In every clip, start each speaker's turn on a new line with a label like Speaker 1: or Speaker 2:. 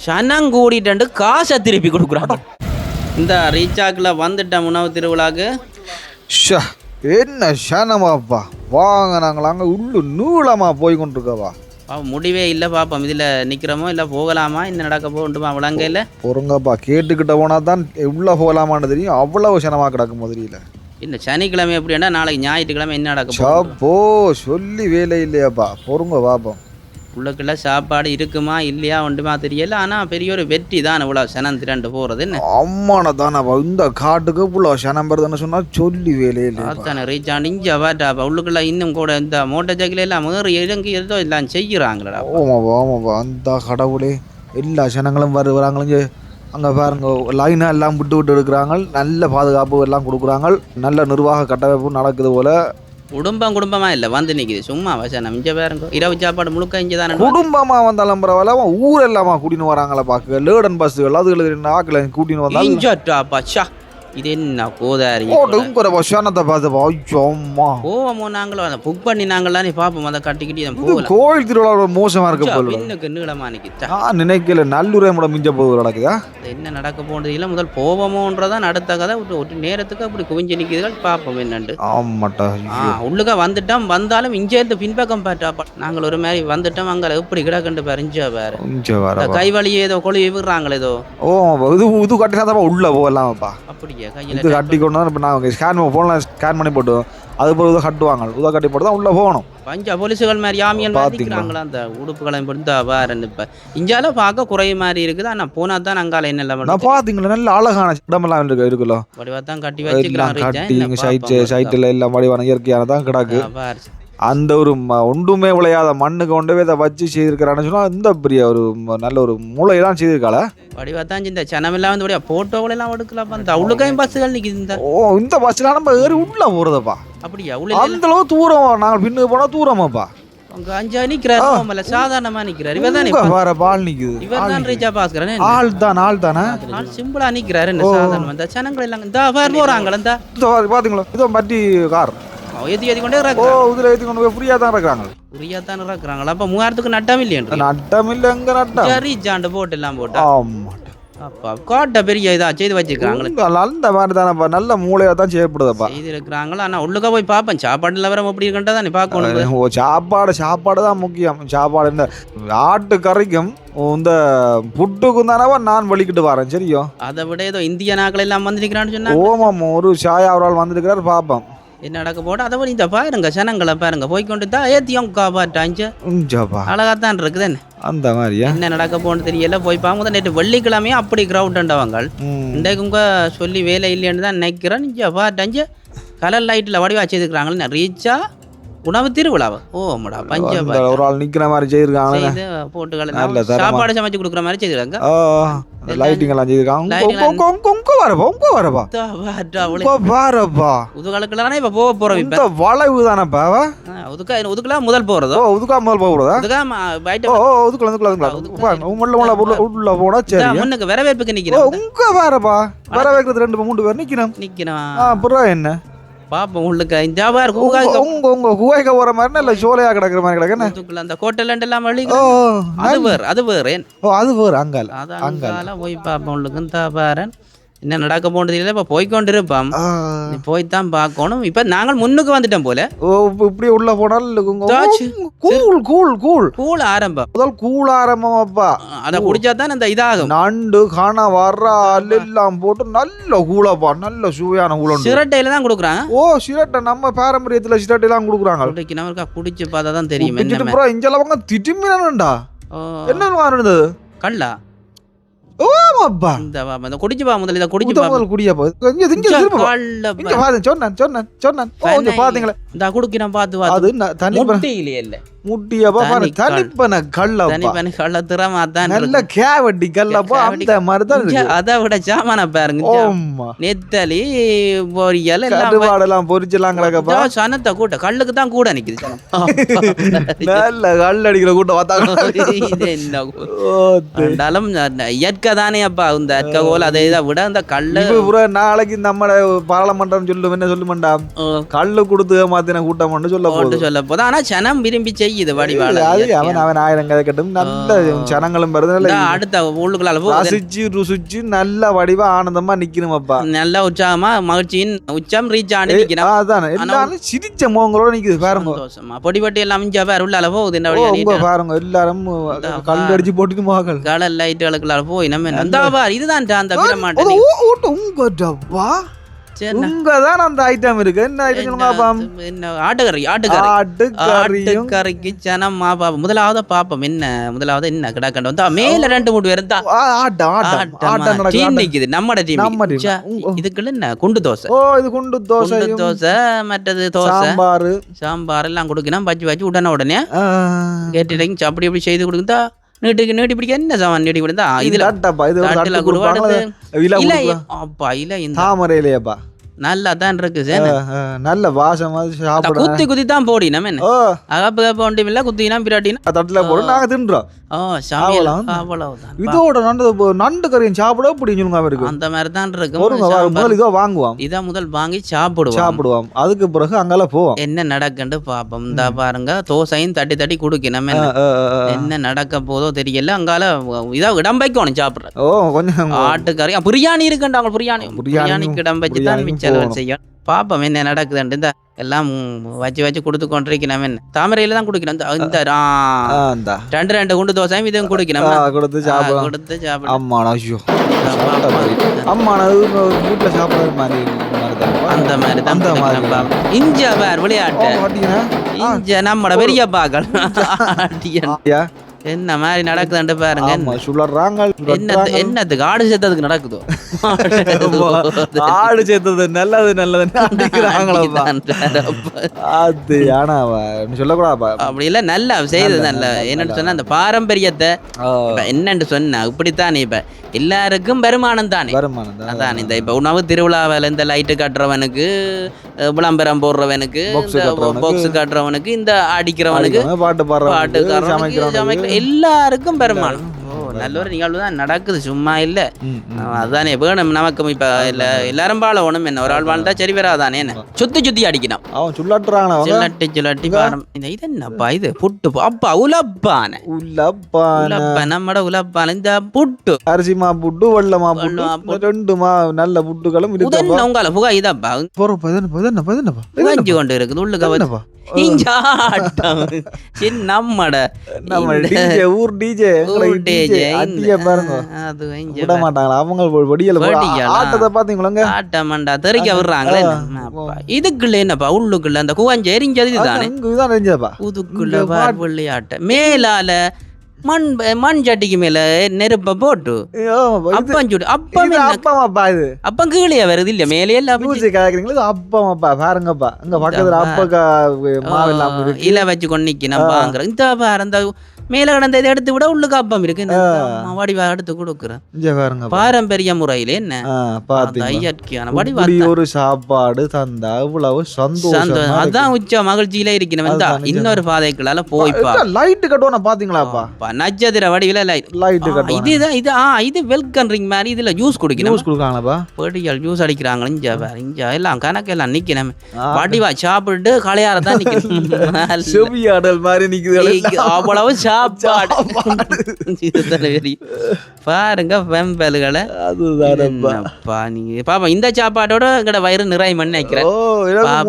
Speaker 1: சனம் கூடிட்டு காசை திருப்பி கொடுக்குறாங்க. இந்த ரீசார்ஜில் வந்துட்டேன் உணவு திருவிழாக்கு.
Speaker 2: என்ன சனமாப்பா வாங்க நாங்கள் அங்கே உள்ளு நூலமா போய் கொண்டிருக்கவா.
Speaker 1: முடிவே இல்லை பாப்போம், இதில் நிற்கிறோமோ இல்லை போகலாமா, என்ன நடக்க போகணுமா விளங்க இல்லை.
Speaker 2: பொறுங்கப்பா, கேட்டுக்கிட்ட போனால் தான் உள்ளே போகலாமான்னு தெரியும். அவ்வளவு சனமாக கிடக்கும் முதலில்.
Speaker 1: இந்த சனிக்கிழமை எப்படின்னா நாளைக்கு ஞாயிற்றுக்கிழமை என்ன நடக்கும்
Speaker 2: சாப்போ சொல்லி வேலை இல்லையாப்பா. பொறுங்க பாப்போம்.
Speaker 1: உள்ளுக்குள்ள சாப்பாடு இருக்குமா இல்லையா ஒன்றுமா தெரியல. ஆனால் பெரிய ஒரு வெற்றி தான் இவ்வளோ சனம் திரண்டு போகிறது. என்ன
Speaker 2: அம்மான தானப்பா இந்த காட்டுக்கு இவ்வளோ சனம் வருதுன்னு சொன்னால் சொல்லி வேலை இல்லை.
Speaker 1: அதானே ரீச்சாண்டு இங்கே வாட்டாப்பா. உள்ளுக்குள்ள இன்னும் கூட இந்த மோட்டர் சைக்கிள் எல்லாம் ஏறி இறங்கி ஏதோ எல்லாம் செய்கிறாங்களா.
Speaker 2: ஆமாப்பா ஆமாப்பா, அந்த கடவுளே எல்லா சனங்களும் வராங்களும். அங்கே பாருங்க லைனாக எல்லாம் விட்டு எடுக்கிறாங்க. நல்ல பாதுகாப்பு எல்லாம் கொடுக்குறாங்க. நல்ல நிர்வாக கட்டமைப்பு நடக்குது போல.
Speaker 1: குடும்பமா இல்லை வந்து நிற்கிது சும்மா வசனம். இங்கே பாருங்க இரவு சாப்பாடு முழுக்க இங்கே தானே.
Speaker 2: குடும்பமாக வந்தாலும் பரவாயில்ல, ஊர் எல்லாமா கூட்டின்னு வராங்களா பார்க்க. லேடன் பஸ்ஸுகள் அதுகளை ஆக்களை கூட்டின்னு
Speaker 1: வந்தாலும் இது என்ன கோதாரி
Speaker 2: வசனத்தை பார்த்துப்பா.
Speaker 1: போவோமோ நாங்களும் அதை புக் பண்ணி நாங்களாம் பார்ப்போம். அதை கட்டிக்கிட்டு
Speaker 2: கோயில் திருவிழா மோசமா இருக்க
Speaker 1: இன்னுக்கு நீளமா நிற்கிது.
Speaker 2: நினைக்கல நல்லுரை மிஞ்ச போகுது நடக்குதா.
Speaker 1: என்ன நடக்க போனது இல்லை. முதல் போவோமோன்றதான் அடுத்த கதை. ஒரு நேரத்துக்கு அப்படி குவிஞ்சு நிற்குதுகள் பார்ப்போம் என்னண்டு.
Speaker 2: ஆமாட்டா
Speaker 1: உள்ளுக்க வந்துட்டோம். வந்தாலும் இருந்து பின்பக்கம் பார்த்தாப்பா. நாங்கள் ஒரு மாதிரி வந்துட்டோம். அங்கே எப்படி கிடக்கண்டு பறிஞ்சா வேற கைவழி ஏதோ கொழுவி விடுறாங்களே ஏதோ.
Speaker 2: இது கட்டினா உள்ள போகலாமாப்பா.
Speaker 1: அப்படியே
Speaker 2: இது கட்டி கொண்டு தான் இப்போ நாங்கள் ஸ்கேன் பண்ணி போட்டோம். அது போல் இதை கட்டுவாங்க. இதை கட்டி போட்டு தான் உள்ளே போகணும்.
Speaker 1: பஞ்சா போலீஸுகள் மாதிரி ஆமியல் பார்த்துக்கிறாங்களா அந்த உடுப்புகளை பொறுத்தா வேறன்னு. இப்போ இஞ்சால பார்க்க குறைய மாதிரி இருக்குது. ஆனால் போனால் தான் அங்கால என்ன
Speaker 2: பார்த்தீங்களா நல்ல அழகான இடமெல்லாம் இருக்குல்ல.
Speaker 1: வடிவா தான் கட்டி வச்சுக்கிறாங்க.
Speaker 2: சைட்டில் எல்லாம் வடிவான இயற்கையான தான் கிடக்கு. அந்த ஒரு ஒன்றுமே விளையாத மண்ணுக்கு கொண்டு இதை வச்சு செய்திருக்கிறான்னு சொன்னால் இந்த பெரிய ஒரு நல்ல ஒரு மூளையெல்லாம் செய்திருக்காள.
Speaker 1: வடிவாத்தான் இந்த சனமெல்லாம் வந்து போட்டோவெல்லாம் எடுக்கலாம். அந்த அவ்வளோக்கையும் பஸ்ஸுகள் நிற்கிது.
Speaker 2: இந்த பஸ்ஸில் நம்ம ஏறி உள்ள போகிறதப்பா.
Speaker 1: அப்படியா
Speaker 2: அந்த அளவு தூரம். நாங்கள் பின்னுக்கு போனால் தூரமாப்பா.
Speaker 1: அஞ்சா நிக்கிறாரு சாதாரணமா நிக்கிறாரு. இவதான்
Speaker 2: பால் நிக்குது.
Speaker 1: இவர்தான் ரீச்சா பாஸ்கரன்.
Speaker 2: ஆள் தானே
Speaker 1: சிம்பிளா நிக்கிறாரு. சாதாரணமா இந்த சனங்கள் எல்லாம் இந்த போறாங்களா. இந்த
Speaker 2: பாத்தீங்களா இதோ பட்டி கார்
Speaker 1: ஏத்தி கொண்டே
Speaker 2: இதுல ஏத்தி கொண்டு போய் ஃப்ரீயா தான் இருக்கிறாங்க.
Speaker 1: ஃப்ரீயா தான் இருக்கிறாங்களா. அப்ப 3000க்கு நட்டம் இல்லையா.
Speaker 2: நட்டம் இல்ல எங்க நட்டம்.
Speaker 1: ரீச்சாண்டு போட்டு எல்லாம் போட்டா.
Speaker 2: ஆமா
Speaker 1: அப்பா காட்ட பெரிய இதா செய்து வச்சிருக்காங்களே.
Speaker 2: அந்த மாதிரி தானப்பா நல்ல மூளையா தான் செய்யப்படுதப்பா
Speaker 1: செய்து இருக்கிறாங்களா. ஆனா உள்ளுக்க போய் பார்ப்பேன். சாப்பாடுல வர எப்படி இருக்கா தானே பார்க்கணும்.
Speaker 2: சாப்பாடு தான் முக்கியம். சாப்பாடு இந்த ஆட்டு கறிக்கும் இந்த புட்டுக்கும் தானவா நான் வலிக்கிட்டு வரேன். சரியோ அதை
Speaker 1: விட ஏதோ இந்திய நாட்கள் எல்லாம் வந்துருக்கிறான்னு சொன்னா.
Speaker 2: ஓமாம் ஒரு சாயா அவரால் வந்துருக்கிறார் பார்ப்போம்
Speaker 1: என்ன நடக்க போட. அதை விட இந்த பாருங்க சனங்களை பாருங்க போய்கொண்டு தான் ஏத்தியும் காப்பாட்டாஞ்சு அழகாத்தான் இருக்குது. என்ன
Speaker 2: அந்த மாதிரியா
Speaker 1: என்ன நடக்க போன்னு தெரியல. போய் பாங்க. நேற்று வெள்ளிக்கிழமையும் அப்படி கிரௌண்டவங்க இன்றைக்கு உங்க சொல்லி வேலை இல்லைன்னு தான் நினைக்கிறேன். இங்கே பாட்டாஞ்சு கலர் லைட்டில் வடிவா வச்சிருக்கிறாங்களே. ரீச்சா உணவு திருவிழாவா. ஓமடா பஞ்சா
Speaker 2: ஒரு ஆள் நிக்கிற மாதிரி செய்திருக்காங்க.
Speaker 1: போட்டுகள் சாப்பாடு சமைச்சு கொடுக்குற மாதிரி செய்திருக்காங்க.
Speaker 2: லைட்டிங் எல்லாம் செய்திருக்காங்க.
Speaker 1: உதுகளுக்குலாம் இப்ப போக போறோம்.
Speaker 2: இப்ப வளைவு தானப்பா.
Speaker 1: உதுக்கலாம் முதல் போறதோ.
Speaker 2: உதுக்கா முதல் போறதா.
Speaker 1: முன்னுக்கு வரவேற்புக்கு நிக்கிறோம்.
Speaker 2: உங்க வேறப்பா வரவேற்கிறது 2-3 பேர் நிக்கணும். அப்புறம் என்ன
Speaker 1: பாப்போம். உள்ளுக்கு இந்தாவா இருக்கும்.
Speaker 2: உங்க குவைக்கு போற மாதிரி இல்ல சோலையா கிடக்குற மாதிரி கிடக்கு.
Speaker 1: அந்த கோட்டை எல்லாம் வழி அது வேறு.
Speaker 2: அது வேறு அங்கால
Speaker 1: அங்கால போய் பாப்போம். உள்ளுக்கு இந்த பாரு என்ன நடக்க போனது இல்லை. இப்போ போய்கொண்டு இருப்போம். போய்தான் பார்க்கணும். இப்போ நாங்கள் முன்னுக்கு வந்துட்டோம் போல.
Speaker 2: இப்படி உள்ள போனால் கூழ்
Speaker 1: ஆரம்பம்.
Speaker 2: முதல் கூழ் ஆரம்பமாப்பா.
Speaker 1: அதை குடிச்சா தான் அந்த இதாகும்.
Speaker 2: நண்டு காண வர்ற எல்லாம் போட்டு நல்ல கூழப்பா. நல்ல சுவையான கூழ்.
Speaker 1: சிரட்டையில தான் கொடுக்குறாங்க.
Speaker 2: சிரட்டை நம்ம பாரம்பரியத்துல சிரட்டை எல்லாம் கொடுக்குறாங்க.
Speaker 1: நமக்கு குடிச்சு பார்த்தா தான் தெரியும்.
Speaker 2: இஞ்சலவங்க திட்டிமிடா என்ன இருந்தது கல்லா. ஓமாப்பா
Speaker 1: இந்த குடிச்சு பா முதல்ல. இதை குடிச்சு பா முதல்ல.
Speaker 2: குடியாப்பா சொன்னேன் பாத்தீங்களா.
Speaker 1: இந்த குடுக்கிறேன் பார்த்து. அது தண்ணி இல்ல
Speaker 2: முட்டியப்பா பாரு. தனிப்பன
Speaker 1: கள்ள திறமா தான்
Speaker 2: நல்ல கேவட்டி கல்லப்பா. அந்த மாதிரி தான்.
Speaker 1: அதை விட சாமான பாருங்க. நெத்தலி பொரியல்
Speaker 2: எல்லாம் பொரிச்செல்லாம் கிடக்கப்பா.
Speaker 1: சனத்தை கூட்ட கல்லுக்கு தான் கூட நிக்குது.
Speaker 2: நல்ல கல் அடிக்கிற கூட்டம் பார்த்தாங்க.
Speaker 1: இது என்ன இயற்கை தானே அப்பா. இந்த இயற்கை போல அதை இதை விட இந்த கல்லு
Speaker 2: நாளைக்கு நம்ம பாராளுமன்றம் சொல்லும் என்ன சொல்லுமாண்டா. கல்லு கொடுத்து ஏமாத்தின கூட்டம் சொல்ல போகுது
Speaker 1: சொல்ல போது. ஆனா சனம் விரும்பி செய்யுது வடிவாள.
Speaker 2: அவன் 1000 கதை கட்டும் நல்ல சனங்களும் வருது.
Speaker 1: அடுத்த உள்ளுக்குள்ளால
Speaker 2: ரசிச்சு ருசிச்சு நல்ல வடிவா ஆனந்தமா நிக்கணும் அப்பா.
Speaker 1: நல்ல உற்சாகமா மகிழ்ச்சியின் உச்சம் ரீச் ஆனி நிக்கணும்.
Speaker 2: அதான் எல்லாரும் சிரிச்ச முகங்களோட நிக்குது பாருங்க.
Speaker 1: பொடிபட்டி எல்லாம் மிஞ்சா பேர் உள்ளால போகுது.
Speaker 2: பாருங்க எல்லாரும் கல் அடிச்சு போட்டுட்டு மகள்
Speaker 1: கடல் லைட்டுகளுக்குள்ளால போய் நம்ம இதுதான் அந்த பிரமாண்டம்.
Speaker 2: உங்கதான் அந்த ஐட்டம் இருக்கு. என்ன ஐட்டம் சொல்லுங்க பாப்போம்.
Speaker 1: ஆட்டுக்கறிக்கு சனம் பாப்போம். முதலாவது பாப்போம் என்ன முதலாவது என்ன கிடக்கண்ட வந்து மேல 2-3 பேர் டீம் நிக்குது. நம்ம டீம் இதுக்குள்ள என்ன குண்டு தோசை. இது குண்டு தோசை மற்றது தோசை சாம்பார் எல்லாம் கொடுக்கணும். வச்சு உடனே கேட்டுட்டீங்க அப்படி எப்படி செய்து கொடுக்குதா. நீட்டு பிடிக்க என்ன சாமான் நீட்டி கொடுத்தா இதுல தாமரையிலேப்பா நல்லா தான் இருக்கு. நல்ல வாசமா குத்தி குத்தி தான் போடி நம்ம என்ன அகப்பு கப்ப ஒன்றும் இல்லை. குத்தினா பிராட்டினா தட்டுல போட்டு நாங்க தின்றோம். இதோட நண்டு கறியும் சாப்பிட பிடிக்கும் இருக்கு. அந்த மாதிரி தான் இருக்கு. இதோ வாங்குவோம். இதான் முதல் வாங்கி சாப்பிடுவோம். அதுக்கு பிறகு அங்கெல்லாம் போவோம். என்ன நடக்குன்னு பாப்போம். இந்த பாருங்க தோசையும் தட்டி தட்டி குடுக்கணும். என்ன நடக்க போதோ தெரியல. அங்கால இதா இடம் வைக்கணும் சாப்பிடுற. கொஞ்சம் ஆட்டுக்கறி பிரியாணி இருக்குண்டாங்க. பிரியாணிக்கு இடம் வச்சு தான் மிச்சம் செய்யும். பாப்போம் என்ன நடக்குதுன்ட்டு. இந்த எல்லாம் வச்சு கொடுத்து கொண்டிருக்கணும். என்ன தாமரையில தான் குடிக்கணும். இந்த 2 குண்டு தோசையும் இதுவும் குடிக்கணும். கொடுத்து சாப்பிடும். அந்த மாதிரி தான் இஞ்ச பேர் விளையாட்டு. இஞ்ச நம்மட பெரிய பாக்கள் என்ன மாதிரி நடக்குதுன்னு பாருங்க. என்னத்துக்கு ஆடு சேர்த்ததுக்கு நடக்குதோ. ஆடு சேர்த்தது நல்லது சொல்லக்கூடாது. அப்படி இல்ல நல்லா செய்தது நல்ல. என்னன்னு சொன்னா அந்த பாரம்பரியத்தை என்னன்னு சொன்ன இப்படித்தான். இப்ப எல்லாருக்கும் வருமானம் தானே. அதான் இந்த இப்ப உணவு திருவிழாவில் இந்த லைட்டு கட்டுறவனுக்கு விளம்பரம் போடுறவனுக்கு பாக்ஸ் கட்டுறவனுக்கு இந்த அடிக்கிறவனுக்கு பாட்டு எல்லாருக்கும் பெருமானம். நல்ல ஒரு நிகழ்வு தான் நடக்குது. சும்மா இல்ல. அதானே வேணும் நமக்கு. இப்ப இல்ல எல்லாரும் வாழ ஒண்ணும் என்ன ஒரு ஆள் வாழ்ந்தா சரி வராதானே. என்ன சுத்தி அடிக்கணும். அவன் சுள்ளட்டி பாடம். இது என்னப்பா இது புட்டு அப்பா உலப்பான நம்மட உலப்பான இந்த புட்டு அரிசிமா புட்டு வெள்ளமா புட்டு 2 நல்ல புட்டுகளும் உங்கால புகா இதப்பா கொண்டு இருக்குது உள்ளுக்க நம்மட ஊர் டிஜே பாருங்க விட மாட்டாங்களா அவங்க ஆட்டத்தை பாத்தீங்களா ஆட்ட மண்டா தெறிக்க விடுறாங்களே. இதுக்குள்ள என்னப்பா உள்ளுக்குள்ள அந்த குவஞ்ச எரிஞ்சது இதுதானே. இதுக்குள்ள விளையாட்ட மேலால மண் சட்டிக்கு மேல நெருப்ப போட்டு அப்பம் கீழே வருது இல்ல மேலே அப்பா பாருங்கப்பா அங்க பக்கத்துல அப்ப இல வச்சு கொண்டிக்கணும் பாங்குற. இந்த பாரு அந்த மேல கடந்த இதை எடுத்து விட உள்ளுக்கு அப்பம் இருக்கு. வடிவா எடுத்து கொடுக்குறேன் பாரம்பரிய முறையில. என்ன இயற்கையான வடிவா ஒரு சாப்பாடு தந்தா இவ்வளவு சந்தோஷம். அதான் உச்ச மகிழ்ச்சியில இருக்கணும். இன்னொரு பாதைகளால போய்ப்பா லைட் கட்டுவோம் பாத்தீங்களாப்பா நட்சத்திர வடிவில லைட் இதுதான் இது வெல்கம் ரிங் மாதிரி. இதுல ஜூஸ் குடிக்கணும். பெடியால் ஜூஸ் அடிக்கிறாங்க. இஞ்ச எல்லாம் கணக்கெல்லாம் நிக்கணும். வடிவா சாப்பிட்டு களையாரதான் நிக்கணும். மாதிரி நிக்குது அவ்வளவு சாப்பாடு பாருங்க வெம்பல்களை. பாப்பா இந்த சாப்பாட்டோட எங்கட வயிறு நிறைய மணி நினைக்கிறேன்.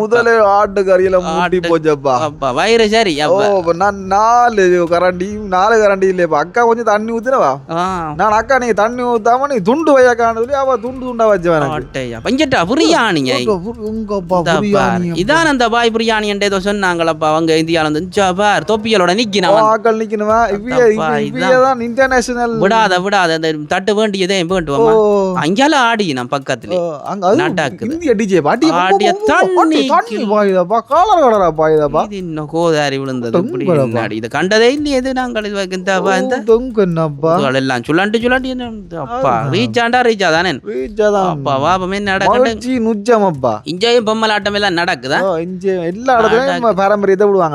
Speaker 1: முதல்ல ஆட்டு கறியில மூடி போச்சப்பா வயிறு. சரி நான் 4 கரண்டி இல்லையப்பா. அக்கா கொஞ்சம் தண்ணி ஊத்துனவா. நான் அக்கா நீ தண்ணி ஊத்தாம நீ துண்டு வையாக்கானது அவ துண்டா வச்சவா பிரியாணிங்க. இதான் அந்த பாய் பிரியாணி ஏதோ சொன்னாங்களப்பா அவங்க இந்தியால இருந்து தொப்பியலோட நிக்கணும். விடாத அந்த தட்டு வேண்டியதே வேண்டுவோமா அங்கால ஆடி நான் பக்கத்துல கோதாரி விழுந்தது. இது கண்டதே இல்லையே நாங்கள் எல்லாம் சுல்லாண்டி அப்பா ரீச்சாண்டா ரீச்சா தானே பாபமே நடக்கப்பா. இங்கேயும் பொம்மலாட்டம் எல்லாம் நடக்குதா எல்லா இடத்துலயும் பாரம்பரியத்தை விடுவாங்க.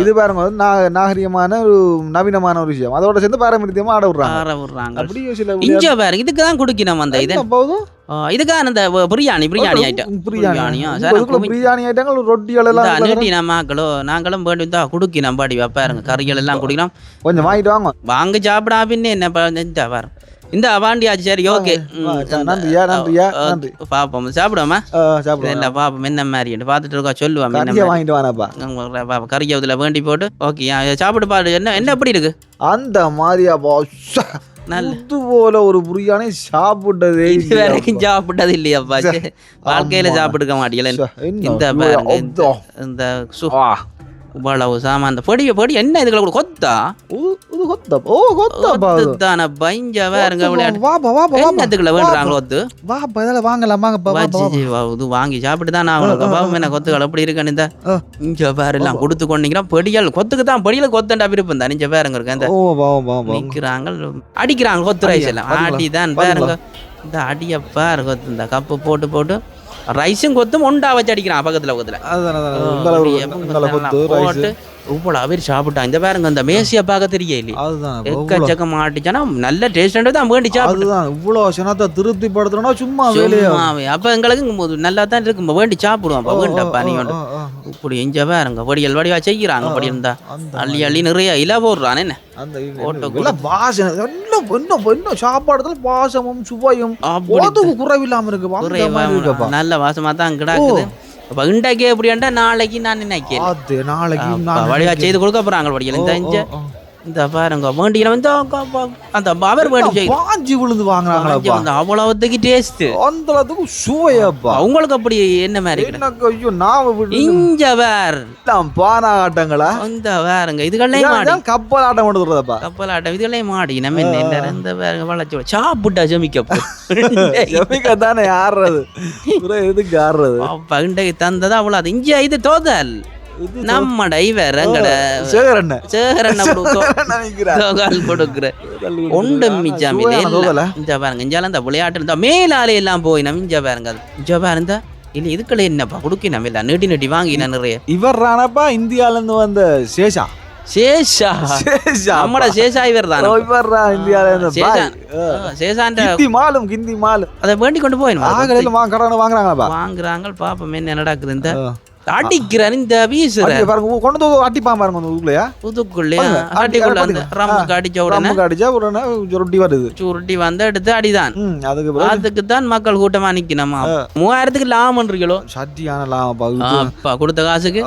Speaker 1: இது பாருங்க நாகரிகமான ஒரு நவீனமான ஒரு விஷயம். அதோட சேர்ந்து பாரம்பரியமா ஆட விடுறாங்க. இதுக்குதான் குடிக்கணும். அந்த இதை இதுக்கான இந்த பிரியாணி ஐட்டம்
Speaker 2: பிரியாணியா பிரியாணி ஐட்டங்கள் ரொட்டிகள் எல்லாம்
Speaker 1: நீட்டி நம்மக்களோ நாங்களும் வேண்டி தான் குடுக்கி நம்ம பாடி வைப்பாருங்க கறிகள் எல்லாம் குடிக்கலாம்
Speaker 2: கொஞ்சம் வாங்கிட்டு வாங்க
Speaker 1: வாங்க சாப்பிடா பின்ன என்ன பாரு இந்த வாண்டியாச்சு சரி ஓகே
Speaker 2: நன்றியா நன்றி
Speaker 1: பாப்போம் சாப்பிடுவோமா என்ன பாப்போம் என்ன மாதிரி பார்த்துட்டு இருக்கா சொல்லுவாங்க
Speaker 2: வாங்கிட்டு வானப்பா
Speaker 1: கறியை இதுல வேண்டி போட்டு ஓகே சாப்பிட்டு பாரு என்ன எப்படி இருக்கு
Speaker 2: அந்த மாதிரியா நல்லது போல ஒரு பிரியாணி சாப்பிட்டதே
Speaker 1: இது வரைக்கும் சாப்பிட்டது இல்லையாப்பா வாழ்க்கையில சாப்பிட்டுக்க மாட்டீங்களா இந்த பாருங்க இந்த இவ்வளவு சாமான் இந்த பொடி என்ன இதுல கூட கொத்தா கொத்தான பைஞ்ச வேறுங்க என்னத்துக்குள்ள வேண்டுறாங்களோ கொத்து இது வாங்கி சாப்பிட்டு தான் நான் என்ன கொத்துகள் எப்படி இருக்குன்னு இந்த இஞ்ச பேர் எல்லாம் கொடுத்து கொண்டீங்கன்னா பொடியல் கொத்துக்கு தான் பொடியில கொத்தண்டா விருப்பம் தான் இஞ்ச பேருங்க இருக்கு இந்த நிக்கிறாங்க அடிக்கிறாங்க கொத்து ரைஸ் எல்லாம் அடிதான் பேருங்க இந்த அடிய பேரு கொத்து இந்த கப்பு போட்டு ரைஸும் கொத்தும் ஒண்டா வச்சு அடிக்கிறான் பக்கத்துல போட்டு இவ்வளோ அவர் சாப்பிட்டான் இந்த பாருங்க அந்த மேசியை பார்க்க தெரியல எக்கச்சக்க மாட்டிச்சானா நல்ல டேஸ்ட் தான் வேண்டி சாப்பிடுதான்
Speaker 2: இவ்வளோ சனத்தை திருப்தி படுத்துறோம்னா சும்மா
Speaker 1: அப்ப எங்களுக்கு நல்லா தான் இருக்கும் வேண்டி சாப்பிடுவோம் வேண்டப்பா நீ வந்து இப்படி எஞ்ச பாருங்க படியல் வடிவா செய்கிறாங்க படி இருந்தா அள்ளி நிறைய இலை போடுறான் என்ன
Speaker 2: சாப்பாடுல வாசமும் சுவையும் குறைவில்லாம இருக்கு
Speaker 1: நல்ல வாசமா தான் கிடாக்குது இன்றைக்கே எப்படியாண்டா நாளைக்கு நான் நினைக்கிறேன் வழியா செய்து கொடுக்க போறாங்க படிக்கல இந்த பாருங்க வேண்டிய வந்து அந்த அவர்
Speaker 2: வாஞ்சி விழுந்து வாங்குறாங்க
Speaker 1: அவ்வளவுக்கு டேஸ்ட்
Speaker 2: அந்த அளவுக்கு சுவையப்பா
Speaker 1: உங்களுக்கு அப்படி என்ன மாதிரி
Speaker 2: ஐயோ நான்
Speaker 1: இங்க வேற
Speaker 2: பானா ஆட்டங்களா
Speaker 1: இந்த வேறுங்க இதுகளையும்
Speaker 2: கப்பல் ஆட்டம் கொண்டுறதப்பா
Speaker 1: கப்பல் ஆட்டம் இதுகளையும் மாடி நம்ம என்ன இந்த வேறுங்க வளர்ச்சி சாப்பிட்டா ஜமிக்க
Speaker 2: தானே ஆடுறது எதுக்கு ஆடுறது
Speaker 1: இன்றைக்கு தந்ததா அவ்வளவு அது இங்க இது தோதல் நம்மட இவரங்கட சேகரண்ண கொடுக்குற ஒன்று மிஞ்சாமில்ல இந்த பாருங்க இஞ்சால இந்த விளையாட்டு இருந்தா மேலாலே எல்லாம் போய் நம்ம இஞ்ச பாருங்க இஞ்ச பாருந்தா இல்ல இதுக்குள்ள என்னப்பா குடுக்கி நம்ம இல்ல நீட்டி வாங்கினா நிறைய
Speaker 2: இவர் ரானப்பா இந்தியால இருந்து வந்த சேஷா
Speaker 1: நம்மட சேஷா இவர் தான்
Speaker 2: இந்தியால இருந்து
Speaker 1: சேஷாண்ட
Speaker 2: கிந்தி மாலும்
Speaker 1: அதை வேண்டி கொண்டு போய்
Speaker 2: வாங்குறாங்க
Speaker 1: பாப்போம் என்ன நடக்குது இந்த அடிக்கிறான் இந்த வீசுற
Speaker 2: கொண்டு அடிப்பான் பாருங்க ஊருக்குள்ளயா
Speaker 1: புதுக்குள்ளயா அடிக்குள்ள அந்த ரம்முக்கு அடிச்ச
Speaker 2: உடனே சுருட்டி வருது
Speaker 1: சுருட்டி வந்து எடுத்து அடிதான் அதுக்கு தான் மக்கள் கூட்டமா நிக்கணுமா 3000க்கு லாபம் இருக்கோ
Speaker 2: சட்டியான லாபம்
Speaker 1: அப்பா கொடுத்த காசுக்கு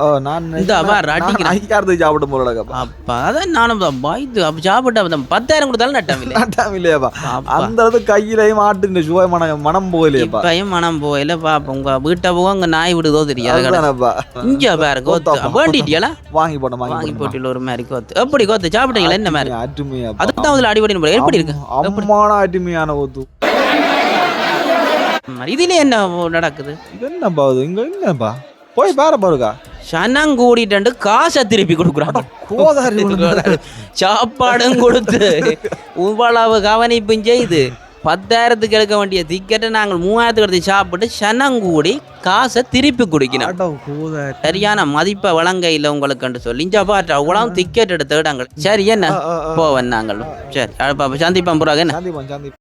Speaker 1: இந்த அடிக்கிறேன்
Speaker 2: சாப்பிடும் போல
Speaker 1: அப்பா அதான் நானும் பாய்து அப்ப சாப்பிட்டு 10,000 கொடுத்தாலும் நட்டம்
Speaker 2: இல்லையாப்பா அந்த அளவுக்கு கையிலையும் ஆட்டு சுவை மனம் போகலையப்பா
Speaker 1: இப்பயும் மனம் போகல பாப்பா உங்க வீட்டை போக அங்க நாய் விடுதோ தெரியாது இங்க பாருங்க வேண்டிட்டியலா
Speaker 2: வாங்கி போட்டில
Speaker 1: ஒரு மாதிரி கோத்து எப்படி கோத்து சாப்பிட்டீங்களா என்ன மாதிரி
Speaker 2: அட்டுமையா
Speaker 1: அதுதான் அதுல அடிபடி எப்படி இருக்கு
Speaker 2: அம்மான அட்டுமையான கோத்து
Speaker 1: இதுல என்ன நடக்குது
Speaker 2: என்னப்பா இங்க என்னப்பா போய் பாருக்கா
Speaker 1: சனம் கூடிட்டு காசை திருப்பி கொடுக்குறாங்க சாப்பாடும் கொடுத்து இவ்வளவு கவனிப்பும் செய்து 10,000க்கு எடுக்க வேண்டிய டிக்கெட்டை நாங்கள் 3,000க்கு எடுத்து சாப்பிட்டு சனங்கூடி காசை திருப்பி குடிக்கணும் சரியான மதிப்பை வழங்கையில் உங்களுக்கு சொல்லி பாட்டு அவ்வளோ டிக்கெட் எடுத்து விடாங்க சரி என்ன போவேன் நாங்கள் சரி சந்திப்போம் புறாக என்ன